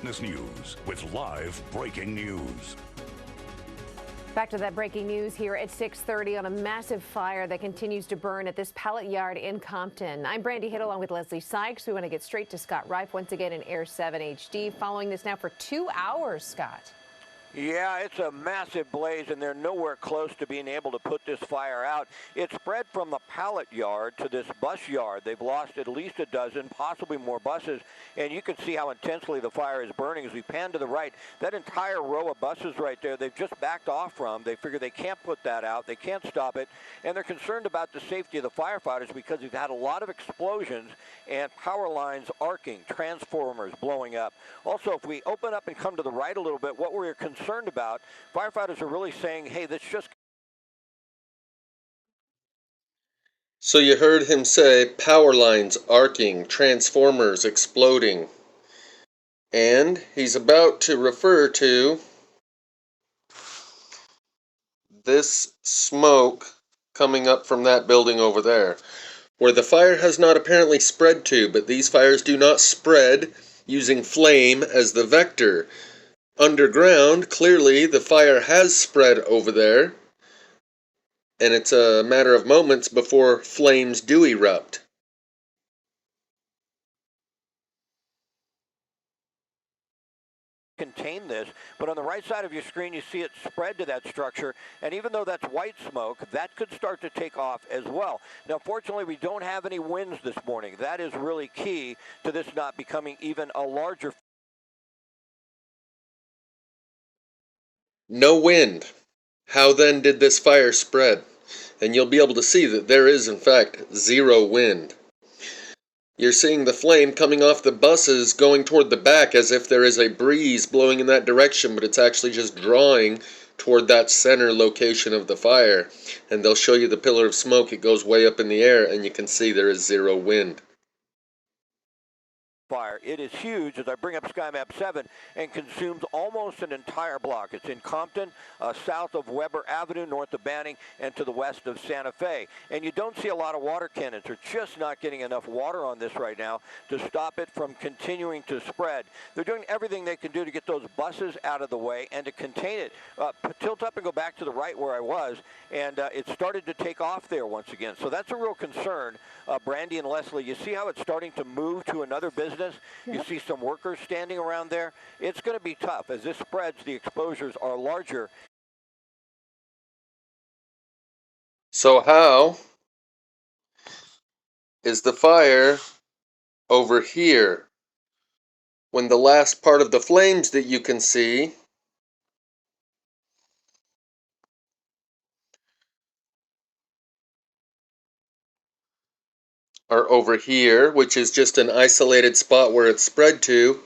Eyewitness News with live breaking news. Back to that breaking news here at 6:30 on a massive fire that continues to burn at this pallet yard in Compton. I'm Brandy Hitt along with Leslie Sykes. We want to get straight to Scott Reif once again in Air 7 HD. Following this now for 2 hours, Scott. Yeah, it's a massive blaze, and they're nowhere close to being able to put this fire out. It spread from the pallet yard to this bus yard. They've lost at least a dozen, possibly more buses, and you can see how intensely the fire is burning as we pan to the right. That entire row of buses right there, they've just backed off from. They figure they can't put that out. They can't stop it, and they're concerned about the safety of the firefighters because we've had a lot of explosions and power lines arcing, transformers blowing up. Also, if we open up and come to the right a little bit, what we're concerned about, firefighters are really saying, hey, this just... So you heard him say power lines arcing, transformers exploding. And he's about to refer to this smoke coming up from that building over there, where the fire has not apparently spread to, but these fires do not spread using flame as the vector. Underground, clearly the fire has spread over there, and it's a matter of moments before flames do erupt. contain this, but on the right side of your screen you see it spread to that structure, and even though that's white smoke, that could start to take off as well. Now fortunately we don't have any winds this morning. That is really key to this not becoming even a larger... No wind. How then did this fire spread? And you'll be able to see that there is in fact zero wind. You're seeing the flame coming off the buses going toward the back as if there is a breeze blowing in that direction, but it's actually just drawing toward that center location of the fire. And they'll show you the pillar of smoke. It goes way up in the air, and you can see there is zero wind. Fire. It is huge as I bring up Sky Map 7 and consumes almost an entire block. It's in Compton, south of Weber Avenue, north of Banning, and to the west of Santa Fe. And you don't see a lot of water cannons. They're just not getting enough water on this right now to stop it from continuing to spread. They're doing everything they can do to get those buses out of the way and to contain it. Tilt up and go back to the right where I was, and it started to take off there once again. So that's a real concern, Brandy and Leslie. You see how it's starting to move to another business? You see some workers standing around there. It's going to be tough. As this spreads, the exposures are larger. So how is the fire over here when the last part of the flames that you can see are over here, which is just an isolated spot where it's spread to,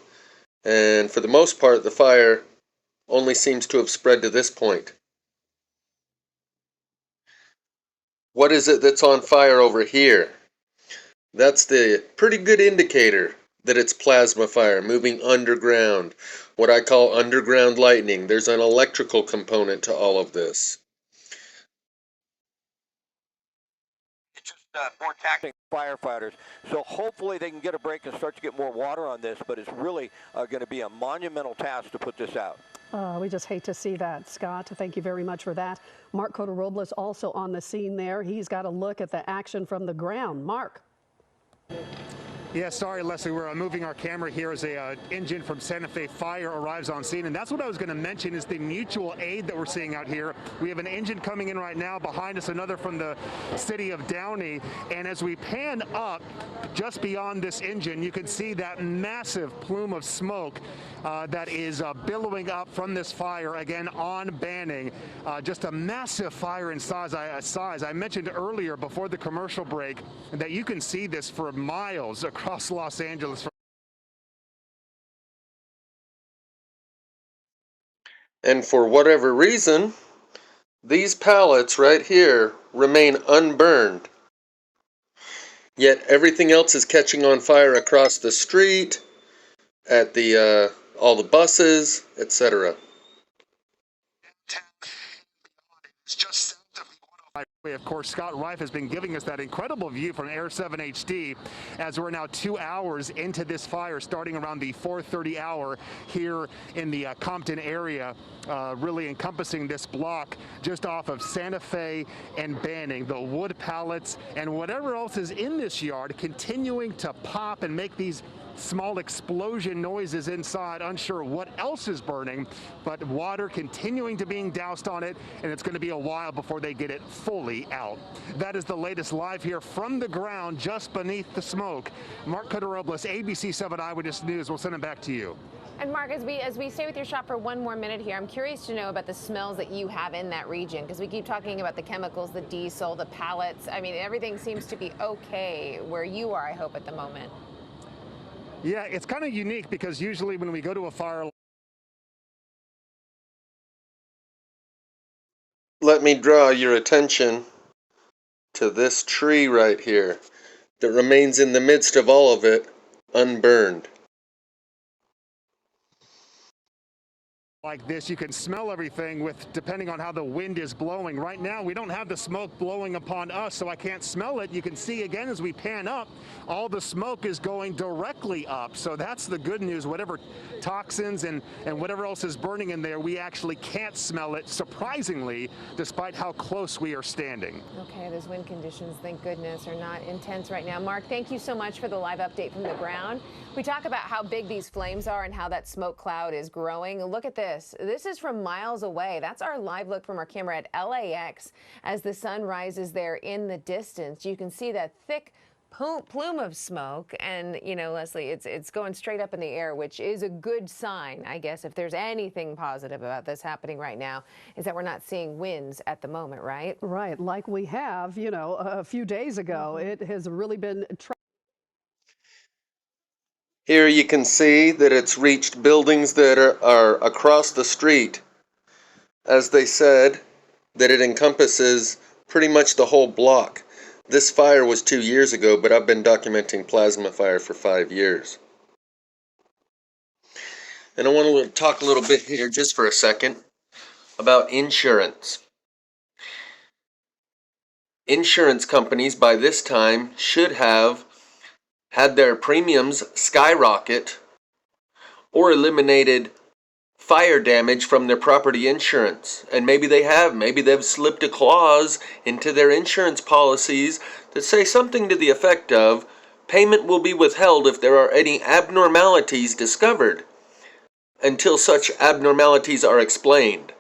and for the most part the fire only seems to have spread to this point. What is it that's on fire over here? That's the pretty good indicator that it's plasma fire moving underground, what I call underground lightning. There's an electrical component to all of this. It's just more taxing firefighters. So hopefully they can get a break and start to get more water on this, but it's really going to be a monumental task to put this out. We just hate to see that, Scott. Thank you very much for that. Mark Cota-Robles also on the scene there. He's got a look at the action from the ground. Mark. Yeah, sorry, Leslie. We're moving our camera here as a engine from Santa Fe Fire arrives on scene. And that's what I was going to mention is the mutual aid that we're seeing out here. We have an engine coming in right now. Behind us, another from the city of Downey. And as we pan up just beyond this engine, you can see that massive plume of smoke that is billowing up from this fire, again, on Banning. Just a massive fire in size. I mentioned earlier before the commercial break that you can see this for miles across Los Angeles. And for whatever reason, these pallets right here remain unburned. Yet everything else is catching on fire across the street, at the all the buses, etc. It's just Of course, Scott Reif has been giving us that incredible view from Air 7 HD as we're now 2 hours into this fire, starting around the 4:30 hour here in the Compton area, really encompassing this block just off of Santa Fe and Banning. The wood pallets and whatever else is in this yard continuing to pop and make these small explosion noises inside. Unsure what else is burning, but water continuing to being doused on it, and it's going to be a while before they get it fully out. That is the latest live here from the ground just beneath the smoke. Mark Cotorobles, ABC 7 Eyewitness News. We'll send it back to you. And Mark, as we stay with your shop for one more minute here, I'm curious to know about the smells that you have in that region, because we keep talking about the chemicals, the diesel, the pallets. I mean, everything seems to be okay where you are, I hope, at the moment. Yeah, it's kind of unique because usually when we go to a fire. Let me draw your attention to this tree right here that remains in the midst of all of it, unburned. Like this, you can smell everything depending on how the wind is blowing. Right now, we don't have the smoke blowing upon us, so I can't smell it. You can see again as we pan up, all the smoke is going directly up. So that's the good news. Whatever toxins and whatever else is burning in there, we actually can't smell it, surprisingly, despite how close we are standing. Okay, those wind conditions, thank goodness, are not intense right now. Mark, thank you so much for the live update from the ground. We talk about how big these flames are and how that smoke cloud is growing. Look at this. This is from miles away. That's our live look from our camera at LAX as the sun rises there in the distance. You can see that thick plume of smoke, and you know, Leslie, it's going straight up in the air, which is a good sign, I guess. If there's anything positive about this happening right now, is that we're not seeing winds at the moment, right? Right, like we have, you know, a few days ago. It has really been. Here you can see that it's reached buildings that are across the street. As they said, that it encompasses pretty much the whole block. This fire was 2 years ago, but I've been documenting plasma fire for 5 years. And I want to talk a little bit here just for a second about insurance. Insurance companies by this time should have had their premiums skyrocket or eliminated fire damage from their property insurance. And maybe they have. Maybe they've slipped a clause into their insurance policies that say something to the effect of, payment will be withheld if there are any abnormalities discovered until such abnormalities are explained.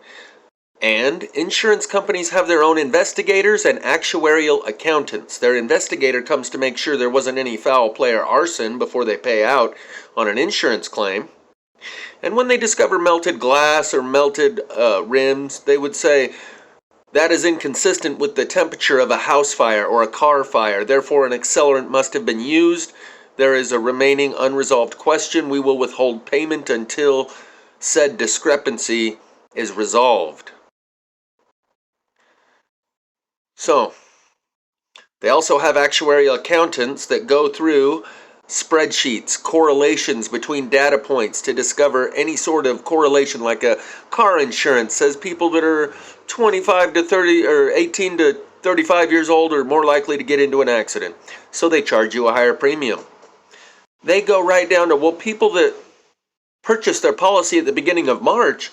And insurance companies have their own investigators and actuarial accountants. Their investigator comes to make sure there wasn't any foul play or arson before they pay out on an insurance claim. And when they discover melted glass or melted rims, they would say, that is inconsistent with the temperature of a house fire or a car fire. Therefore, an accelerant must have been used. There is a remaining unresolved question. We will withhold payment until said discrepancy is resolved. So, they also have actuarial accountants that go through spreadsheets, correlations between data points to discover any sort of correlation, like a car insurance says people that are 25 to 30 or 18 to 35 years old are more likely to get into an accident. So they charge you a higher premium. They go right down to, well, people that purchased their policy at the beginning of March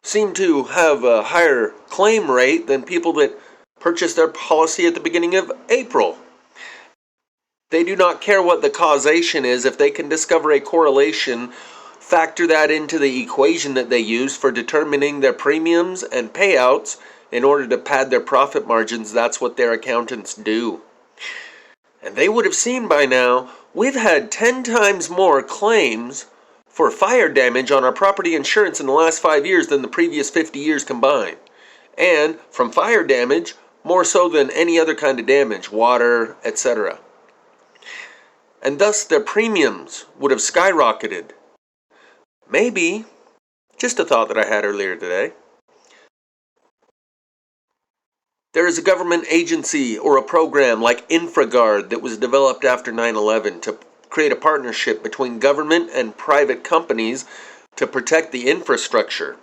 seem to have a higher claim rate than people that purchased their policy at the beginning of April. They do not care what the causation is. If they can discover a correlation, factor that into the equation that they use for determining their premiums and payouts in order to pad their profit margins. That's what their accountants do. And they would have seen by now, we've had 10 times more claims for fire damage on our property insurance in the last 5 years than the previous 50 years combined. And from fire damage, more so than any other kind of damage, water, etc. And thus their premiums would have skyrocketed. Maybe, just a thought that I had earlier today, there is a government agency or a program like InfraGard that was developed after 9/11 to create a partnership between government and private companies to protect the infrastructure.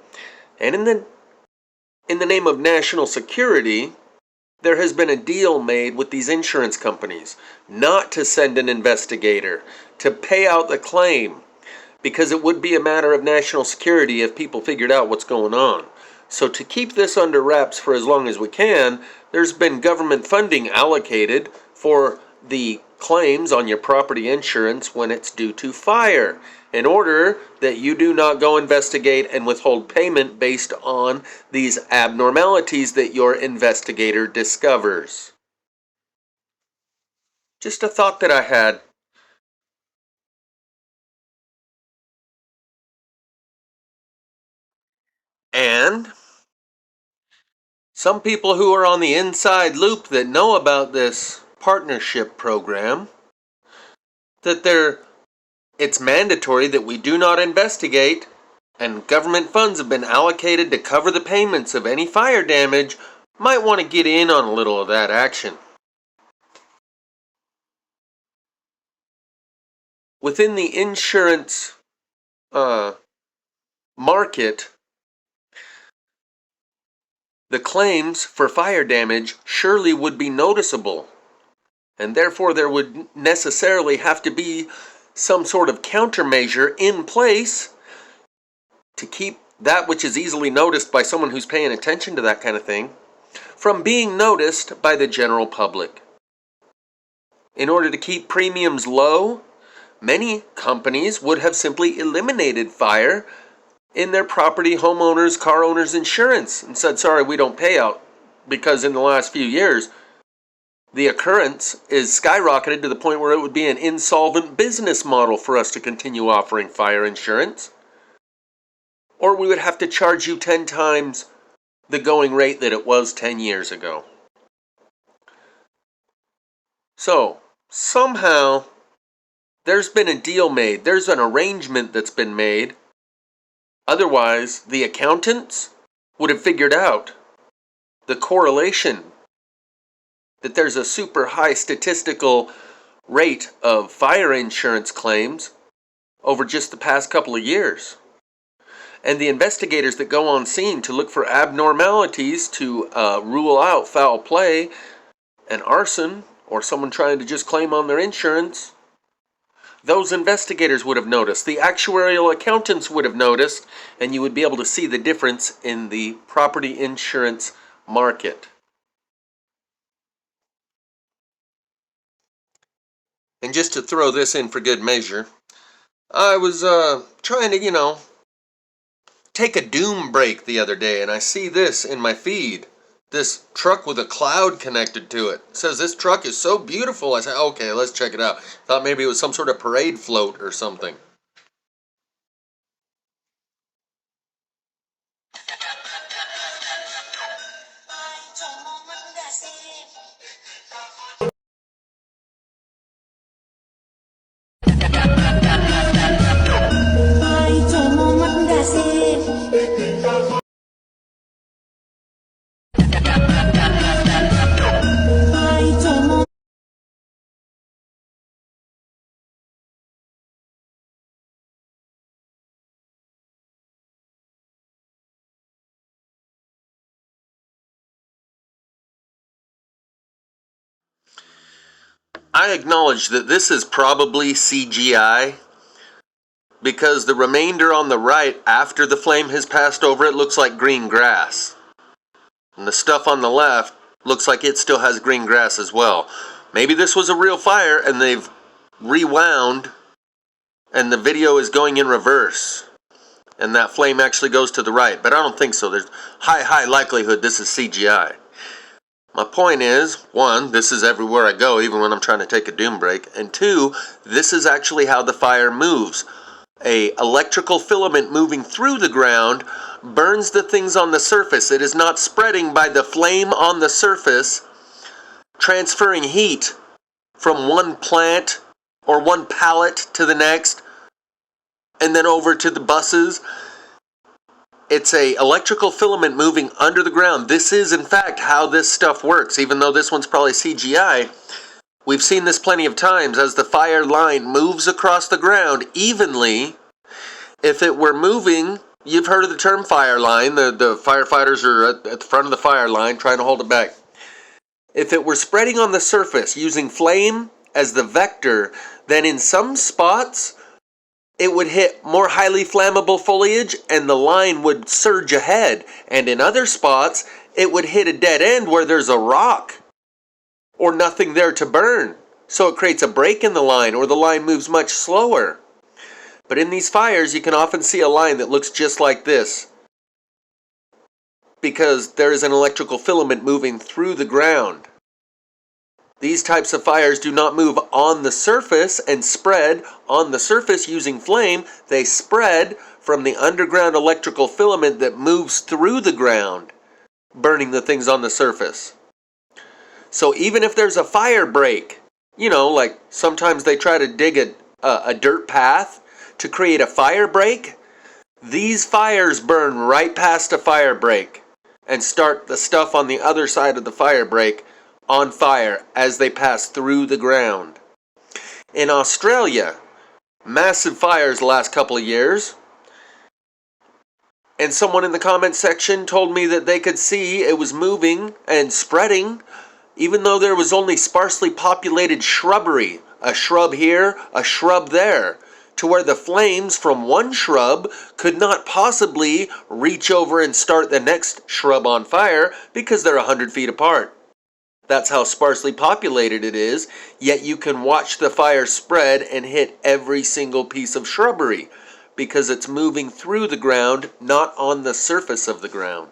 And in the name of national security, there has been a deal made with these insurance companies not to send an investigator to pay out the claim, because it would be a matter of national security if people figured out what's going on. So to keep this under wraps for as long as we can, there's been government funding allocated for the claims on your property insurance when it's due to fire, in order that you do not go investigate and withhold payment based on these abnormalities that your investigator discovers. Just a thought that I had. And some people who are on the inside loop that know about this partnership program, that it's mandatory that we do not investigate, and government funds have been allocated to cover the payments of any fire damage, might want to get in on a little of that action. Within the insurance market, the claims for fire damage surely would be noticeable, and therefore there would necessarily have to be some sort of countermeasure in place to keep that which is easily noticed by someone who's paying attention to that kind of thing from being noticed by the general public. In order to keep premiums low, many companies would have simply eliminated fire in their property, homeowners, car owners insurance and said, sorry, we don't pay out, because in the last few years, the occurrence is skyrocketed to the point where it would be an insolvent business model for us to continue offering fire insurance. Or we would have to charge you 10 times the going rate that it was 10 years ago. So, somehow, there's been a deal made. There's an arrangement that's been made. Otherwise, the accountants would have figured out the correlation, that there's a super high statistical rate of fire insurance claims over just the past couple of years. And the investigators that go on scene to look for abnormalities to rule out foul play and arson, or someone trying to just claim on their insurance, those investigators would have noticed. The actuarial accountants would have noticed, and you would be able to see the difference in the property insurance market. And just to throw this in for good measure, I was trying to, take a doom break the other day, and I see this in my feed. This truck with a cloud connected to it. It says this truck is so beautiful. I said, okay, let's check it out. Thought maybe it was some sort of parade float or something. I acknowledge that this is probably CGI, because the remainder on the right after the flame has passed over it looks like green grass. And the stuff on the left looks like it still has green grass as well. Maybe this was a real fire and they've rewound and the video is going in reverse and that flame actually goes to the right. But I don't think so. There's high likelihood this is CGI. My point is, one, this is everywhere I go, even when I'm trying to take a doom break. And two, this is actually how the fire moves. A electrical filament moving through the ground burns the things on the surface. It is not spreading by the flame on the surface, transferring heat from one plant or one pallet to the next, and then over to the buses. It's a electrical filament moving under the ground. This is, in fact, how this stuff works, even though this one's probably CGI. We've seen this plenty of times. As the fire line moves across the ground evenly, if it were moving, you've heard of the term fire line. The firefighters are at the front of the fire line trying to hold it back. If it were spreading on the surface using flame as the vector, then in some spots it would hit more highly flammable foliage and the line would surge ahead. And in other spots, it would hit a dead end where there's a rock or nothing there to burn. So it creates a break in the line, or the line moves much slower. But in these fires, you can often see a line that looks just like this, because there is an electrical filament moving through the ground. These types of fires do not move on the surface and spread on the surface using flame. They spread from the underground electrical filament that moves through the ground, burning the things on the surface. So even if there's a fire break, you know, like sometimes they try to dig a dirt path to create a fire break, these fires burn right past a fire break and start the stuff on the other side of the fire break on fire as they pass through the ground. In Australia, massive fires the last couple of years, and someone in the comment section told me that they could see it was moving and spreading even though there was only sparsely populated shrubbery, a shrub here, a shrub there, to where the flames from one shrub could not possibly reach over and start the next shrub on fire because they're 100 feet apart. That's how sparsely populated it is, yet you can watch the fire spread and hit every single piece of shrubbery because it's moving through the ground, not on the surface of the ground.